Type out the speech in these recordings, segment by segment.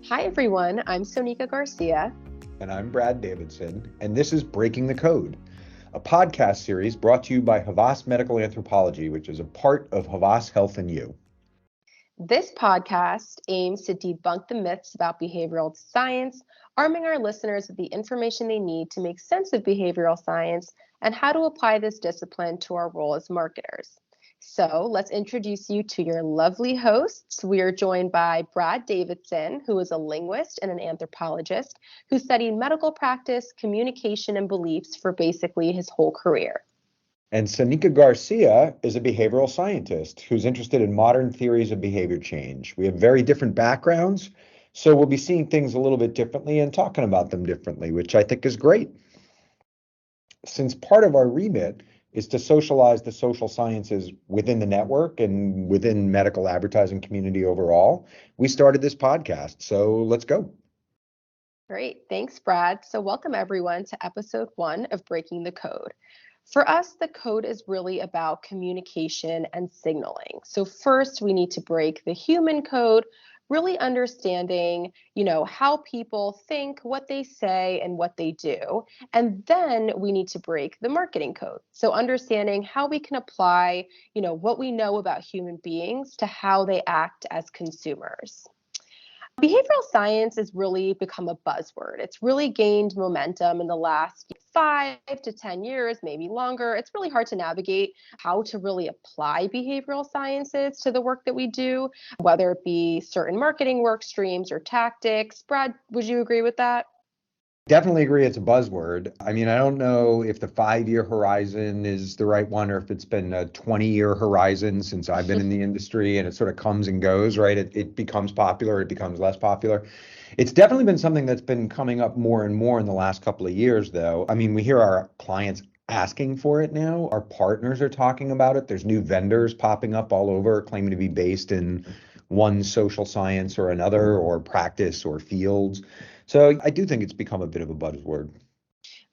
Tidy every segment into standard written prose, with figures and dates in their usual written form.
Hi, everyone. I'm Sonika Garcia. And I'm Brad Davidson, and this is Breaking the Code, a podcast series brought to you by Havas Medical Anthropology, which is a part of Havas Health and You. This podcast aims to debunk the myths about behavioral science, arming our listeners with the information they need to make sense of behavioral science and how to apply this discipline to our role as marketers. So let's introduce you to your lovely hosts. We are joined by Brad Davidson, who is a linguist and an anthropologist who studied medical practice, communication, and beliefs for basically his whole career. And Sonika Garcia is a behavioral scientist who's interested in modern theories of behavior change. We have very different backgrounds, so we'll be seeing things a little bit differently and talking about them differently, which I think is great. Since part of our remit is to socialize the social sciences within the network and within medical advertising community overall, we started this podcast. So let's go. Great. Thanks, Brad. So welcome everyone to episode 1 of Breaking the Code. For us, the code is really about communication and signaling. So first, we need to break the human code, really understanding, how people think, what they say, and what they do. And then we need to break the marketing code. So understanding how we can apply, what we know about human beings to how they act as consumers. Behavioral science has really become a buzzword. It's really gained momentum in the last 5 to 10 years, maybe longer. It's really hard to navigate how to really apply behavioral sciences to the work that we do, whether it be certain marketing work streams or tactics. Brad, would you agree with that? Definitely agree it's a buzzword. I mean, I don't know if the 5-year horizon is the right one or if it's been a 20-year horizon since I've been in the industry and it sort of comes and goes, right? It becomes popular, it becomes less popular. It's definitely been something that's been coming up more and more in the last couple of years, though. I mean, we hear our clients asking for it now. Our partners are talking about it. There's new vendors popping up all over claiming to be based in one social science or another or practice or fields. So I do think it's become a bit of a buzzword.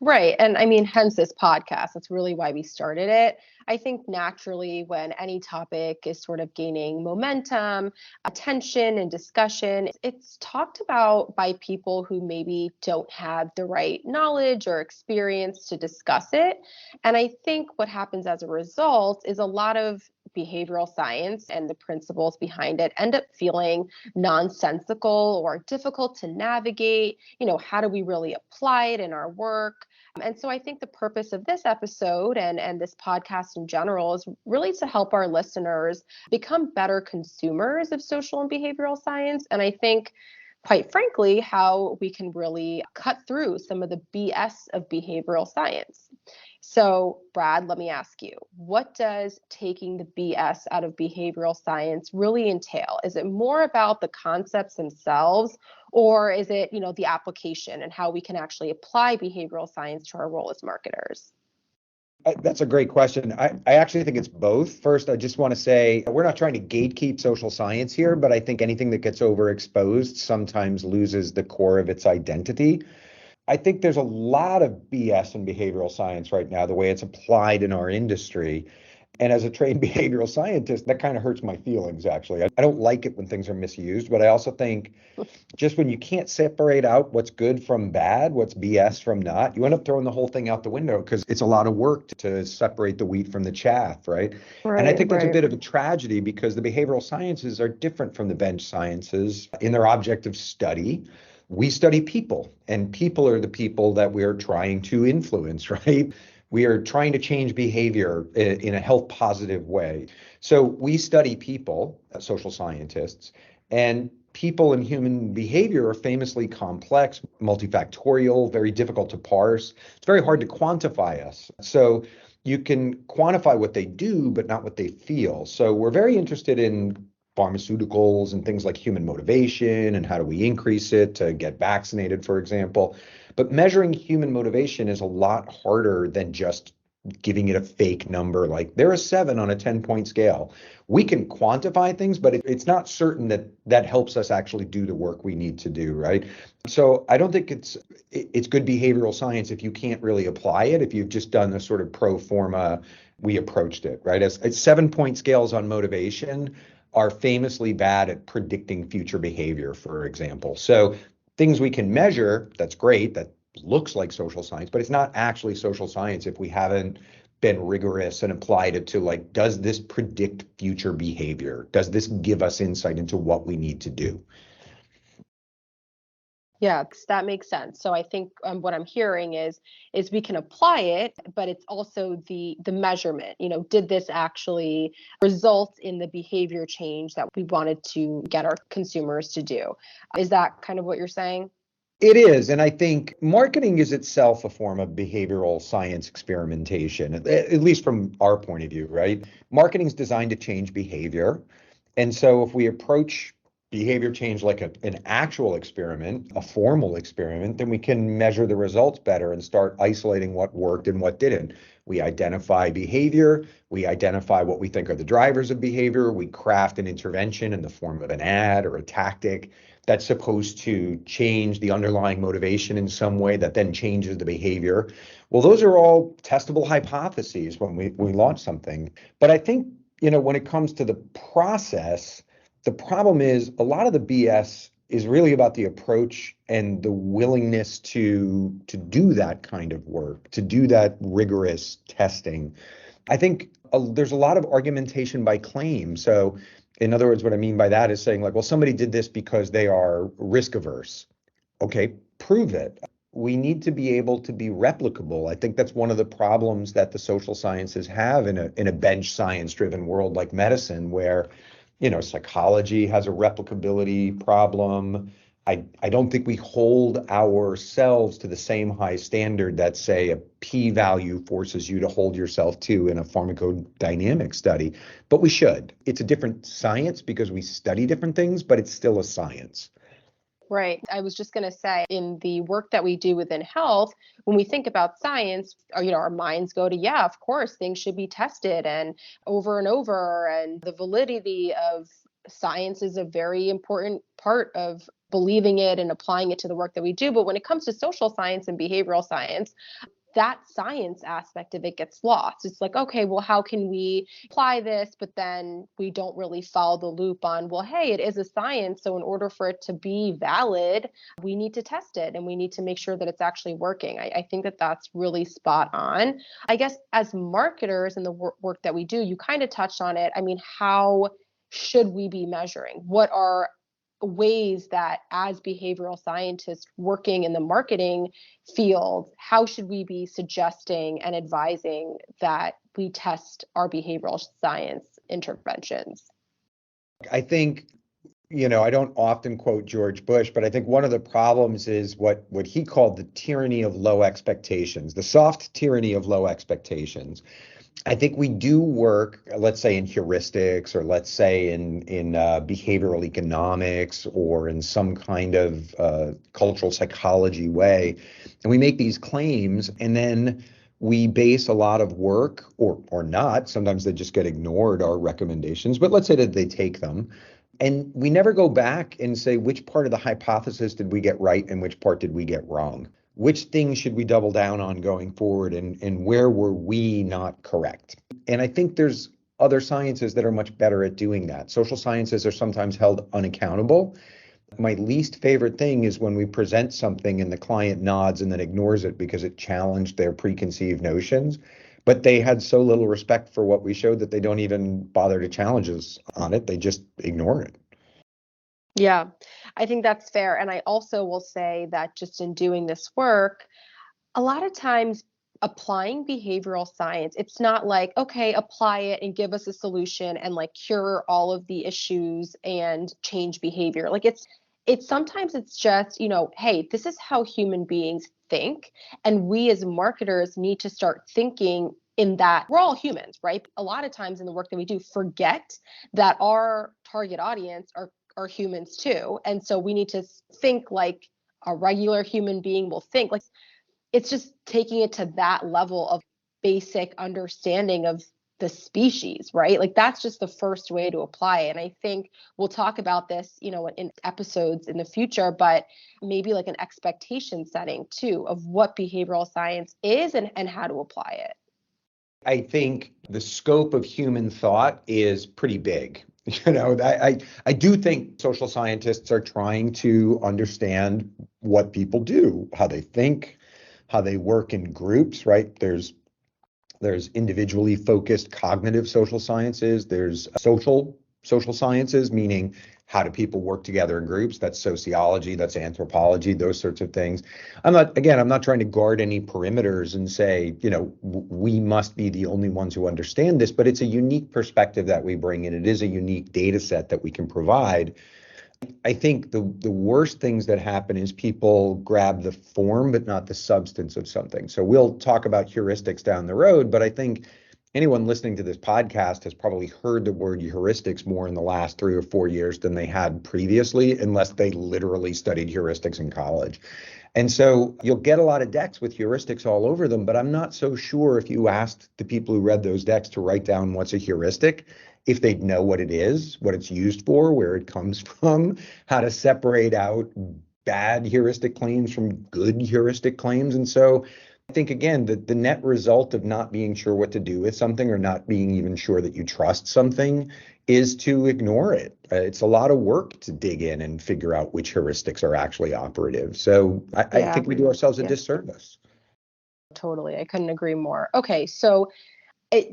Right. And I mean, hence this podcast. That's really why we started it. I think naturally, when any topic is sort of gaining momentum, attention, and discussion, it's talked about by people who maybe don't have the right knowledge or experience to discuss it. And I think what happens as a result is a lot of behavioral science and the principles behind it end up feeling nonsensical or difficult to navigate. How do we really apply it in our work? And so I think the purpose of this episode and this podcast in general is really to help our listeners become better consumers of social and behavioral science. And I think, quite frankly, how we can really cut through some of the BS of behavioral science. So, Brad, let me ask you, what does taking the BS out of behavioral science really entail? Is it more about the concepts themselves, or is it, the application and how we can actually apply behavioral science to our role as marketers? That's a great question. I actually think it's both. First, I just want to say we're not trying to gatekeep social science here, but I think anything that gets overexposed sometimes loses the core of its identity. I think there's a lot of BS in behavioral science right now, the way it's applied in our industry. And as a trained behavioral scientist, that kind of hurts my feelings, actually. I don't like it when things are misused, but I also think just when you can't separate out what's good from bad, what's BS from not, you end up throwing the whole thing out the window because it's a lot of work to separate the wheat from the chaff, right? And I think that's a bit of a tragedy because the behavioral sciences are different from the bench sciences in their object of study. We study people, and people are the people that we are trying to influence, right? We are trying to change behavior in a health positive way. So we study people, social scientists, and people and human behavior are famously complex, multifactorial, very difficult to parse. It's very hard to quantify us. So you can quantify what they do, but not what they feel. So we're very interested in pharmaceuticals and things like human motivation and how do we increase it to get vaccinated, for example. But measuring human motivation is a lot harder than just giving it a fake number. Like they're a 7 on a 10-point scale. We can quantify things, but it's not certain that that helps us actually do the work we need to do, right? So I don't think it's good behavioral science if you can't really apply it, if you've just done the sort of pro forma, we approached it, right? As 7-point scales on motivation are famously bad at predicting future behavior, for example. So things we can measure, that's great, that looks like social science, but it's not actually social science if we haven't been rigorous and applied it to, like, does this predict future behavior? Does this give us insight into what we need to do? Yeah, that makes sense. So I think what I'm hearing is we can apply it, but it's also the measurement. Did this actually result in the behavior change that we wanted to get our consumers to do? Is that kind of what you're saying? It is. And I think marketing is itself a form of behavioral science experimentation, at least from our point of view, right? Marketing is designed to change behavior. And so if we approach behavior change like an actual experiment, a formal experiment, then we can measure the results better and start isolating what worked and what didn't. We identify behavior, we identify what we think are the drivers of behavior, we craft an intervention in the form of an ad or a tactic that's supposed to change the underlying motivation in some way that then changes the behavior. Well, those are all testable hypotheses when we launch something. But I think, when it comes to the process, the problem is a lot of the BS is really about the approach and the willingness to do that kind of work, to do that rigorous testing. I think there's a lot of argumentation by claim. So, in other words, what I mean by that is saying, like, well, somebody did this because they are risk averse. Okay, prove it. We need to be able to be replicable. I think that's one of the problems that the social sciences have in a bench science driven world like medicine, where psychology has a replicability problem. I don't think we hold ourselves to the same high standard that, say, a p-value forces you to hold yourself to in a pharmacodynamic study, but we should. It's a different science because we study different things, but it's still a science. Right. I was just going to say, in the work that we do within health, when we think about science, our minds go to, yeah, of course, things should be tested and over, and the validity of science is a very important part of believing it and applying it to the work that we do. But when it comes to social science and behavioral science, that science aspect of it gets lost. It's like, okay, well, how can we apply this? But then we don't really follow the loop on, well, hey, it is a science. So in order for it to be valid, we need to test it and we need to make sure that it's actually working. I think that that's really spot on. I guess as marketers in the work that we do, you kind of touched on it. I mean, how should we be measuring? What are ways that, as behavioral scientists working in the marketing field, how should we be suggesting and advising that we test our behavioral science interventions? I think, I don't often quote George Bush, but I think one of the problems is what he called the tyranny of low expectations, the soft tyranny of low expectations. I think we do work, let's say in heuristics, or let's say in behavioral economics, or in some kind of cultural psychology way, and we make these claims, and then we base a lot of work, or not. Sometimes they just get ignored, our recommendations, but let's say that they take them. And we never go back and say, which part of the hypothesis did we get right and which part did we get wrong? Which things should we double down on going forward, and where were we not correct? And I think there's other sciences that are much better at doing that. Social sciences are sometimes held unaccountable. My least favorite thing is when we present something and the client nods and then ignores it because it challenged their preconceived notions. But they had so little respect for what we showed that they don't even bother to challenge us on it. They just ignore it. Yeah, I think that's fair. And I also will say that just in doing this work, a lot of times applying behavioral science, it's not like, okay, apply it and give us a solution and like cure all of the issues and change behavior. Like it's sometimes it's just, hey, this is how human beings think. And we as marketers need to start thinking in that we're all humans, right? A lot of times in the work that we do, forget that our target audience are humans too. And so we need to think like a regular human being will think. Like it's just taking it to that level of basic understanding of the species, right? Like that's just the first way to apply it. And I think we'll talk about this, in episodes in the future, but maybe like an expectation setting too of what behavioral science is and how to apply it. I think the scope of human thought is pretty big. I do think social scientists are trying to understand what people do, how they think, how they work in groups, right? There's individually focused cognitive social sciences. There's social sciences, meaning how do people work together in groups? That's sociology, that's anthropology, those sorts of things. I'm not trying to guard any perimeters and say, we must be the only ones who understand this, but it's a unique perspective that we bring in. It is a unique data set that we can provide. I think the worst things that happen is people grab the form but not the substance of something. So we'll talk about heuristics down the road, but I think anyone listening to this podcast has probably heard the word heuristics more in the last 3 or 4 years than they had previously, unless they literally studied heuristics in college. And so you'll get a lot of decks with heuristics all over them, but I'm not so sure if you asked the people who read those decks to write down what's a heuristic, if they'd know what it is, what it's used for, where it comes from, how to separate out bad heuristic claims from good heuristic claims. And so I think, again, the net result of not being sure what to do with something or not being even sure that you trust something is to ignore it. It's a lot of work to dig in and figure out which heuristics are actually operative. So I Yeah. think we do ourselves a Yeah, disservice. totally. I couldn't agree more. Okay, so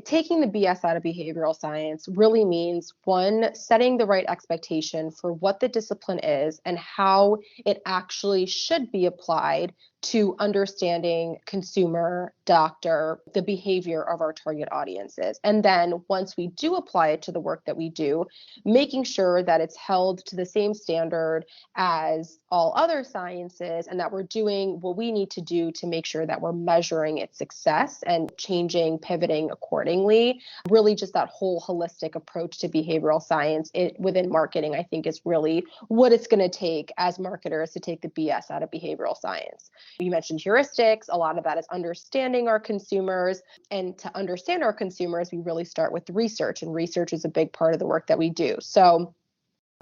taking the BS out of behavioral science really means, one, setting the right expectation for what the discipline is and how it actually should be applied to understanding consumer, doctor, the behavior of our target audiences. And then once we do apply it to the work that we do, making sure that it's held to the same standard as all other sciences and that we're doing what we need to do to make sure that we're measuring its success and changing, pivoting accordingly. Really just that whole holistic approach to behavioral science within marketing, I think, is really what it's going to take as marketers to take the BS out of behavioral science. You mentioned heuristics. A lot of that is understanding our consumers. And to understand our consumers, we really start with research, and research is a big part of the work that we do. So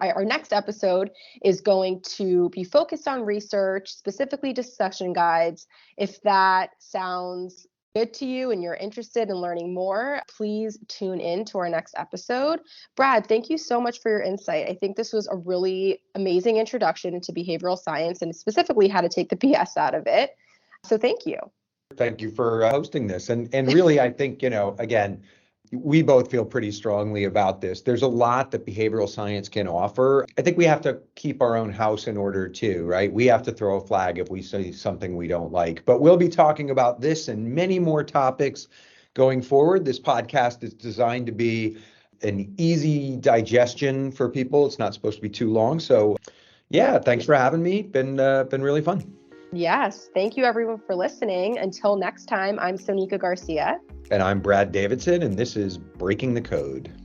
our next episode is going to be focused on research, specifically discussion guides. If that sounds good to you and you're interested in learning more, please tune in to our next episode. Brad, thank you so much for your insight. I think this was a really amazing introduction into behavioral science and specifically how to take the BS out of it. So thank you. Thank you for hosting this. And really, I think, again, we both feel pretty strongly about this. There's a lot that behavioral science can offer. I think we have to keep our own house in order too, right? We have to throw a flag if we see something we don't like. But we'll be talking about this and many more topics going forward. This podcast is designed to be an easy digestion for people. It's not supposed to be too long. So yeah, thanks for having me. Been really fun. Yes. Thank you, everyone, for listening. Until next time, I'm Sonika Garcia. And I'm Brad Davidson, and this is Breaking the Code.